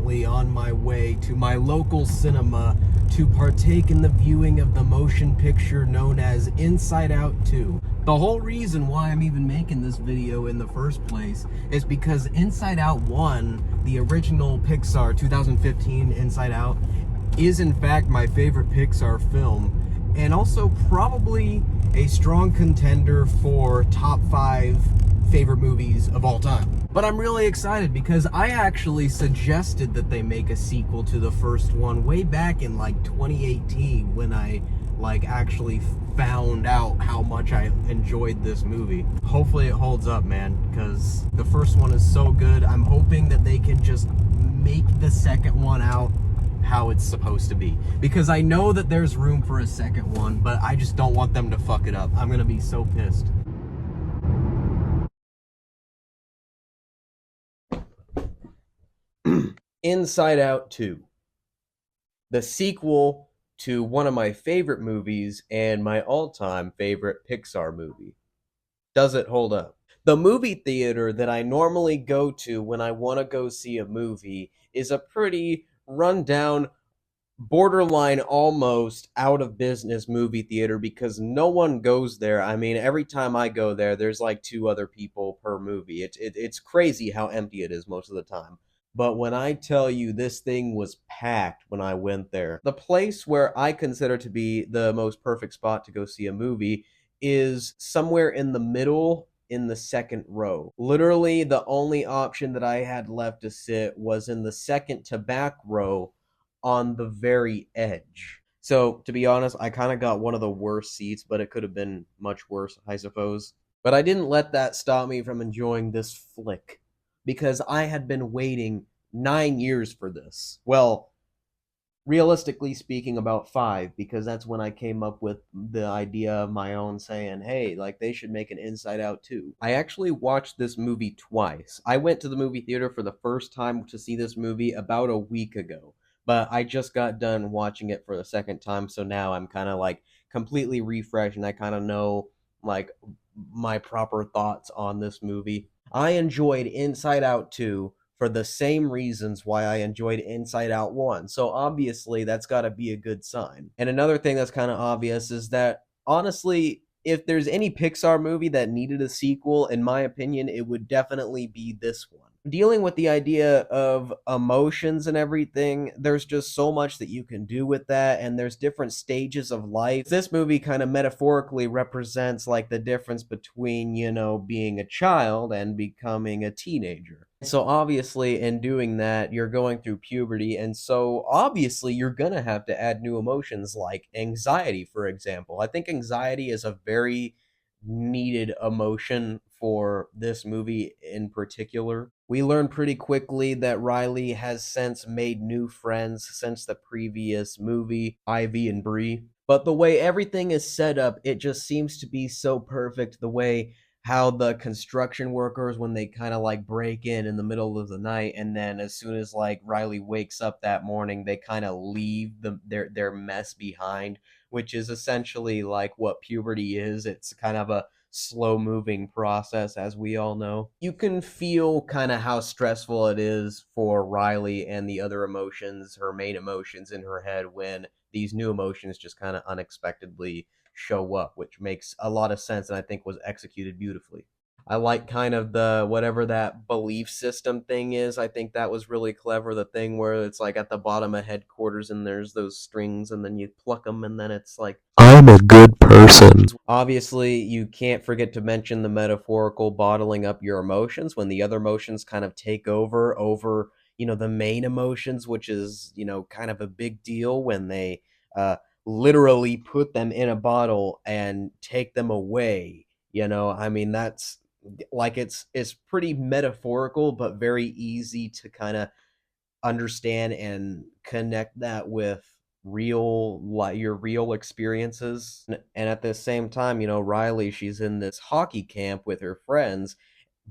currently on my way to my local cinema to partake in the viewing of the motion picture known as Inside Out 2. The whole reason why I'm even making this video in the first place is because Inside Out 1, the original Pixar 2015 Inside Out, is in fact my favorite Pixar film, and also probably a strong contender for top 5 favorite movies of all time. But I'm really excited because I actually suggested that they make a sequel to the first one way back in like 2018 when I actually found out how much I enjoyed this movie. Hopefully it holds up, man, because the first one is so good. I'm hoping that they can just make the second one out how it's supposed to be, because I know that there's room for a second one, but I just don't want them to fuck it up. I'm gonna be so pissed. Inside Out 2, the sequel to one of my favorite movies and my all-time favorite Pixar movie. Does it hold up? The movie theater that I normally go to when I want to go see a movie is a pretty rundown, borderline almost out of business movie theater because no one goes there. I mean, every time I go there, there's like 2 other people per movie. It's crazy how empty it is most of the time. But when I tell you this thing was packed when I went there, the place where I consider to be the most perfect spot to go see a movie is somewhere in the middle in the second row. Literally, the only option that I had left to sit was in the second to back row on the very edge. So, to be honest, I kind of got one of the worst seats, but it could have been much worse, I suppose. But I didn't let that stop me from enjoying this flick, because I had been waiting 9 years for this. Well, realistically speaking, about 5, because that's when I came up with the idea of my own saying, hey, like, they should make an Inside Out 2. I actually watched this movie twice. I went to the movie theater for the first time to see this movie about a week ago, but I just got done watching it for the second time, so now I'm kind of like completely refreshed and I kind of know like my proper thoughts on this movie. I enjoyed Inside Out 2 for the same reasons why I enjoyed Inside Out 1. So obviously that's got to be a good sign. And another thing that's kind of obvious is that honestly, if there's any Pixar movie that needed a sequel, in my opinion, it would definitely be this one. Dealing with the idea of emotions and everything, there's just so much that you can do with that, and there's different stages of life. This movie kind of metaphorically represents like the difference between, being a child and becoming a teenager. So obviously in doing that, you're going through puberty, and so obviously you're gonna have to add new emotions like anxiety, for example. I think anxiety is a very needed emotion for this movie in particular. We learn pretty quickly that Riley has since made new friends since the previous movie, Ivy and Bree. But the way everything is set up, it just seems to be so perfect. The way how the construction workers, when they kind of like break in the middle of the night, and then as soon as like Riley wakes up that morning, they kind of leave their mess behind, which is essentially like what puberty is. It's kind of a slow moving process, as we all know. You can feel kind of how stressful it is for Riley and the other emotions, her main emotions in her head, when these new emotions just kind of unexpectedly show up, which makes a lot of sense and I think was executed beautifully. I like kind of the whatever that belief system thing is. I think that was really clever. The thing where it's like at the bottom of headquarters and there's those strings and then you pluck them and then it's like, I'm a good person. Obviously, you can't forget to mention the metaphorical bottling up your emotions when the other emotions kind of take over, the main emotions, which is, kind of a big deal when they literally put them in a bottle and take them away. I mean, that's like it's pretty metaphorical but very easy to kind of understand and connect that with your real experiences. And at the same time, Riley, she's in this hockey camp with her friends,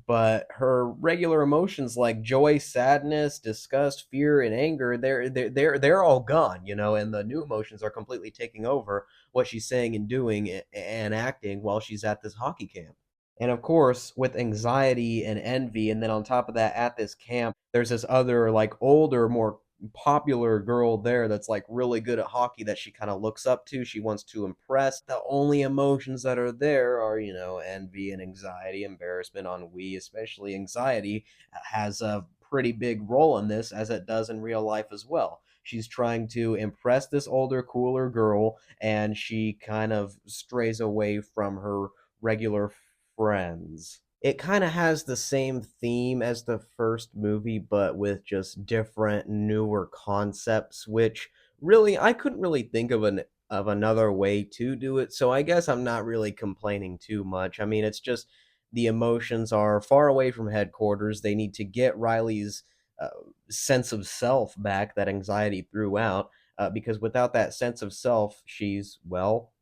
but her regular emotions like joy, sadness, disgust, fear, and anger, they're all gone, and the new emotions are completely taking over what she's saying and doing and acting while she's at this hockey camp. And of course, with anxiety and envy, and then on top of that, at this camp, there's this other, like, older, more popular girl there that's, like, really good at hockey that she kinda looks up to, she wants to impress. The only emotions that are there are, envy and anxiety, embarrassment, ennui, especially anxiety has a pretty big role in this, as it does in real life as well. She's trying to impress this older, cooler girl, and she kind of strays away from her regular friends. It kinda has the same theme as the first movie, but with just different, newer concepts, which really I couldn't really think of another way to do it, so I guess I'm not really complaining too much. I mean, it's just the emotions are far away from headquarters. They need to get Riley's, uh, sense of self back that anxiety threw out, because without that sense of self, she's, well,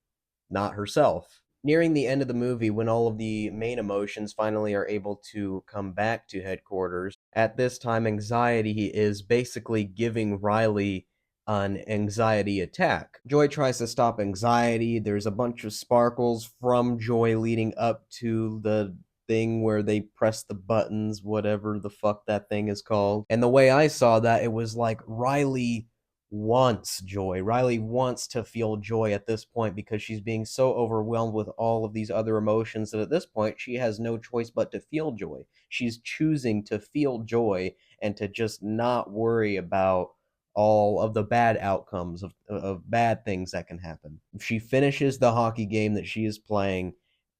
not herself. Nearing the end of the movie, when all of the main emotions finally are able to come back to headquarters, at this time, anxiety is basically giving Riley an anxiety attack. Joy tries to stop anxiety. There's a bunch of sparkles from Joy leading up to the thing where they press the buttons, whatever the fuck that thing is called. And the way I saw that, it was like Riley wants joy. Riley wants to feel joy at this point because she's being so overwhelmed with all of these other emotions that at this point she has no choice but to feel joy. She's choosing to feel joy and to just not worry about all of the bad outcomes of bad things that can happen. She finishes the hockey game that she is playing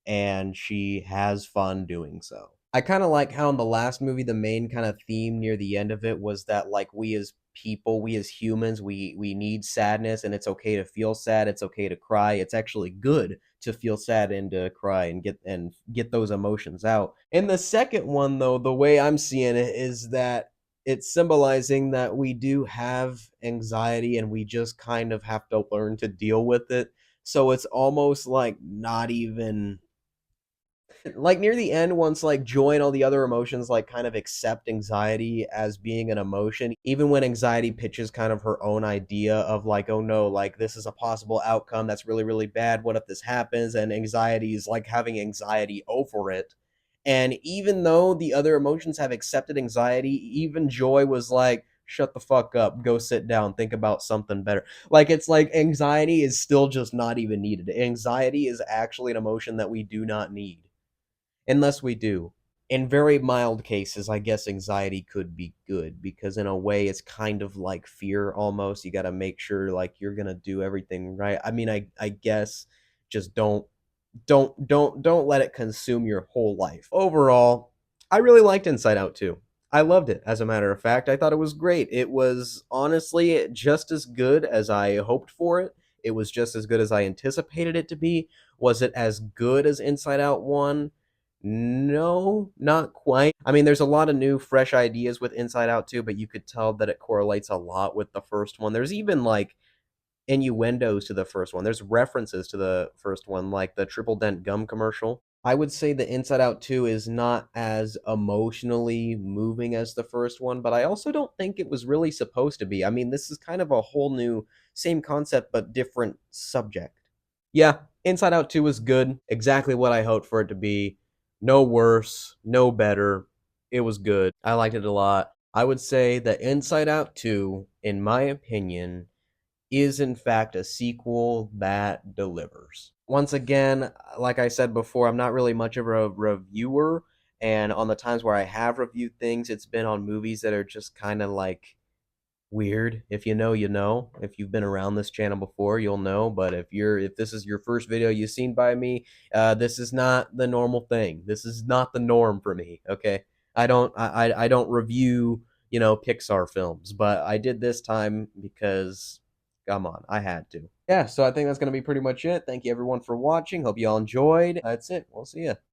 and she has fun doing so. I kind of like how in the last movie the main kind of theme near the end of it was that, like, we as people, we as humans, we need sadness, and it's okay to feel sad, it's okay to cry. It's actually good to feel sad and to cry and get those emotions out. In the second one though, the way I'm seeing it is that it's symbolizing that we do have anxiety and we just kind of have to learn to deal with it. So it's almost like not even like near the end, once like joy and all the other emotions like kind of accept anxiety as being an emotion, even when anxiety pitches kind of her own idea of like, oh no, like this is a possible outcome that's really, really bad. What if this happens? And anxiety is like having anxiety over it. And even though the other emotions have accepted anxiety, even joy was like, shut the fuck up, go sit down, think about something better. Like, it's like anxiety is still just not even needed. Anxiety is actually an emotion that we do not need. Unless we do. In very mild cases, I guess anxiety could be good because in a way it's kind of like fear almost. You gotta make sure like you're gonna do everything right. I mean, I guess just don't let it consume your whole life. Overall, I really liked Inside Out 2. I loved it, as a matter of fact. I thought it was great. It was honestly just as good as I hoped for it. It was just as good as I anticipated it to be. Was it as good as Inside Out 1? No, not quite. I mean, there's a lot of new, fresh ideas with Inside Out 2, but you could tell that it correlates a lot with the first one. There's even like innuendos to the first one. There's references to the first one, like the Triple Dent gum commercial. I would say the Inside Out 2 is not as emotionally moving as the first one, but I also don't think it was really supposed to be. I mean, this is kind of a whole new, same concept, but different subject. Yeah, Inside Out 2 was good, exactly what I hoped for it to be. No worse, no better. It was good. I liked it a lot. I would say that Inside Out 2, in my opinion, is in fact a sequel that delivers. Once again, like I said before, I'm not really much of a reviewer, and on the times where I have reviewed things, it's been on movies that are just kind of like weird. If you know, you know. If you've been around this channel before, you'll know. But if this is your first video you've seen by me, this is not the normal thing. This is not the norm for me. Okay, I don't review Pixar films, but I did this time because come on, I had to. Yeah, so I think that's gonna be pretty much it. Thank you everyone for watching. Hope you all enjoyed. That's it. We'll see ya.